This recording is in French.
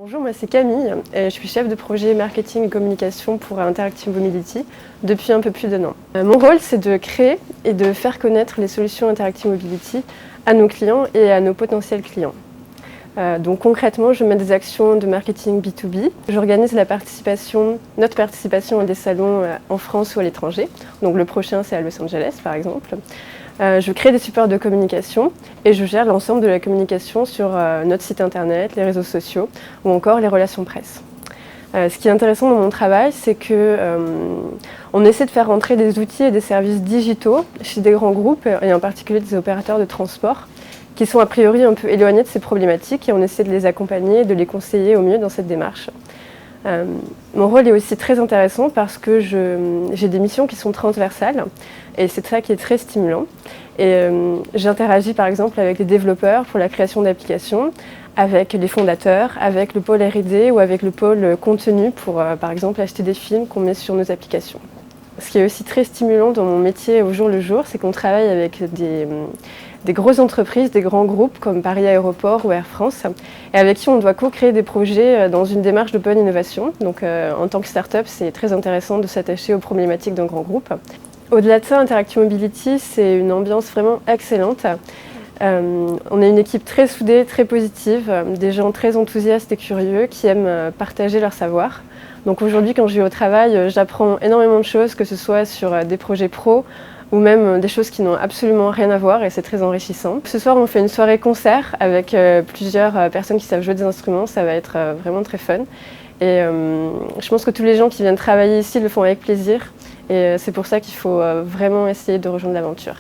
Bonjour, moi c'est Camille, je suis chef de projet marketing et communication pour Interactive Mobility depuis un peu plus d'1 an. Mon rôle c'est de créer et de faire connaître les solutions Interactive Mobility à nos clients et à nos potentiels clients. Donc concrètement, je mène des actions de marketing B2B. J'organise notre participation à des salons en France ou à l'étranger. Donc le prochain c'est à Los Angeles par exemple. Je crée des supports de communication et je gère l'ensemble de la communication sur notre site internet, les réseaux sociaux ou encore les relations presse. Ce qui est intéressant dans mon travail, c'est qu'on essaie de faire rentrer des outils et des services digitaux chez des grands groupes et en particulier des opérateurs de transport qui sont a priori un peu éloignés de ces problématiques et on essaie de les accompagner et de les conseiller au mieux dans cette démarche. Mon rôle est aussi très intéressant parce que j'ai des missions qui sont transversales et c'est ça qui est très stimulant. Et j'interagis par exemple avec les développeurs pour la création d'applications, avec les fondateurs, avec le pôle R&D ou avec le pôle contenu pour par exemple acheter des films qu'on met sur nos applications. Ce qui est aussi très stimulant dans mon métier au jour le jour, c'est qu'on travaille avec des grosses entreprises, des grands groupes comme Paris Aéroport ou Air France, et avec qui on doit co-créer des projets dans une démarche de bonne innovation. Donc en tant que start-up, c'est très intéressant de s'attacher aux problématiques d'un grand groupe. Au-delà de ça, Interactive Mobility, c'est une ambiance vraiment excellente. On est une équipe très soudée, très positive, des gens très enthousiastes et curieux qui aiment partager leur savoir. Donc aujourd'hui, quand je vais au travail, j'apprends énormément de choses, que ce soit sur des projets pro ou même des choses qui n'ont absolument rien à voir et c'est très enrichissant. Ce soir, on fait une soirée concert avec plusieurs personnes qui savent jouer des instruments, ça va être vraiment très fun. Et je pense que tous les gens qui viennent travailler ici le font avec plaisir et c'est pour ça qu'il faut vraiment essayer de rejoindre l'aventure.